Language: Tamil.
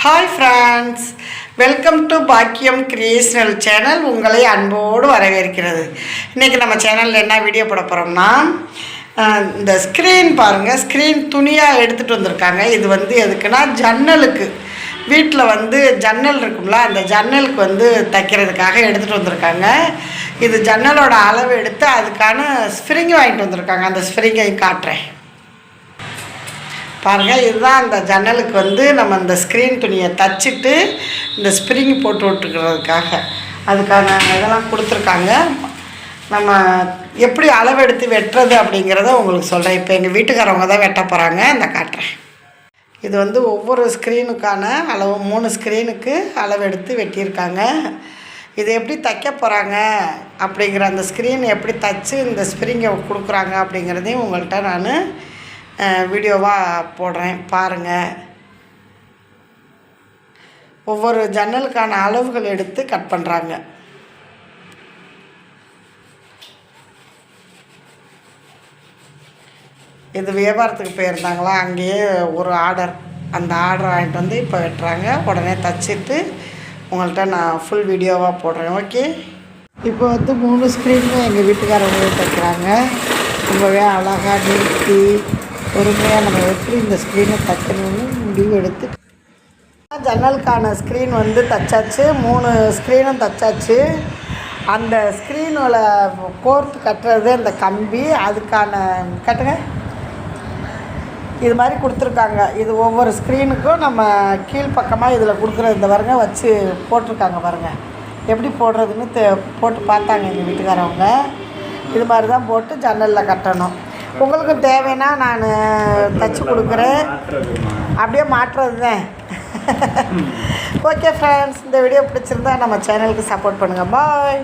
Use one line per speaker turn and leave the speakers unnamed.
ஹாய் ஃப்ரெண்ட்ஸ், வெல்கம் டு பாக்கியம் கிரியேஷனல் சேனல். உங்களை அன்போடு வரவேற்கிறது. இன்றைக்கி நம்ம சேனலில் என்ன வீடியோ போட போகிறோம்னா, இந்த ஸ்க்ரீன் பாருங்கள், ஸ்க்ரீன் துணியாக எடுத்துகிட்டு வந்திருக்காங்க. இது எதுக்குன்னா ஜன்னலுக்கு, வீட்டில் ஜன்னல் இருக்கும்ல, அந்த ஜன்னலுக்கு தைக்கிறதுக்காக எடுத்துகிட்டு வந்திருக்காங்க. இது ஜன்னலோட அளவு எடுத்து அதுக்கான ஸ்ப்ரிங் வாங்கிட்டு வந்திருக்காங்க. அந்த ஸ்ப்ரிங்கையும் காட்டுறேன் பாருங்கள். இதுதான் அந்த ஜன்னலுக்கு நம்ம இந்த ஸ்க்ரீன் துணியை தச்சுட்டு இந்த ஸ்ப்ரிங் போட்டு விட்டுக்கிறதுக்காக அதுக்கான இதெல்லாம் கொடுத்துருக்காங்க. நம்ம எப்படி அளவெடுத்து வெட்டுறது அப்படிங்கிறத உங்களுக்கு சொல்கிறேன். இப்போ எங்கள் வீட்டுக்காரவங்க தான் வெட்ட போகிறாங்க, இந்த காட்டுறேன். இது ஒவ்வொரு ஸ்க்ரீனுக்கான அளவு, 3 ஸ்க்ரீனுக்கு அளவெடுத்து வெட்டியிருக்காங்க. இதை எப்படி தைக்க போகிறாங்க அப்படிங்கிற, அந்த ஸ்க்ரீன் எப்படி தைச்சு இந்த ஸ்ப்ரிங்கை கொடுக்குறாங்க அப்படிங்கிறதையும் உங்கள்கிட்ட நான் வீடியோவாக போடுறேன் பாருங்கள். ஒவ்வொரு ஜன்னலுக்கான அளவுகள் எடுத்து கட் பண்ணுறாங்க. இது வியாபாரத்துக்கு போயிருந்தாங்களா, அங்கேயே ஒரு ஆர்டர், அந்த ஆர்டர் வாங்கிட்டு இப்போ வெட்டுறாங்க. உடனே தச்சுட்டு உங்கள்கிட்ட நான் ஃபுல் வீடியோவாக போடுறேன். ஓகே, இப்போ 3 ஸ்க்ரீனுமே எங்கள் வீட்டுக்காரவங்களே தைக்கிறாங்க. ரொம்பவே அழகாக நீட்டி பொறுமையாக நம்ம எப்படி இந்த ஸ்க்ரீனை தைக்கணும்னு முடிவு எடுத்து, ஜன்னலுக்கான ஸ்க்ரீன் தைச்சாச்சு. 3 ஸ்க்ரீனும் தைச்சாச்சு. அந்த ஸ்க்ரீனோட கோர்த்து கட்டுறது அந்த கம்பி, அதுக்கான கட்டுங்க இது மாதிரி கொடுத்துருக்காங்க. இது ஒவ்வொரு ஸ்க்ரீனுக்கும் நம்ம கீழ்ப்பக்கமாக இதில் கொடுக்குற இந்த பாருங்க வச்சு போட்டிருக்காங்க. பாருங்கள் எப்படி போடுறதுன்னு போட்டு பார்த்தாங்க எங்கள் வீட்டுக்காரவங்க. இது மாதிரி தான் போட்டு ஜன்னலில் கட்டணும். உங்களுக்கும் தேவைன்னா நான் தைச்சி கொடுக்குறேன், அப்படியே மாற்றுறது தான். ஓகே ஃப்ரெண்ட்ஸ், இந்த வீடியோ பிடிச்சிருந்தா நம்ம சேனலுக்கு சப்போர்ட் பண்ணுங்கள். பாய்.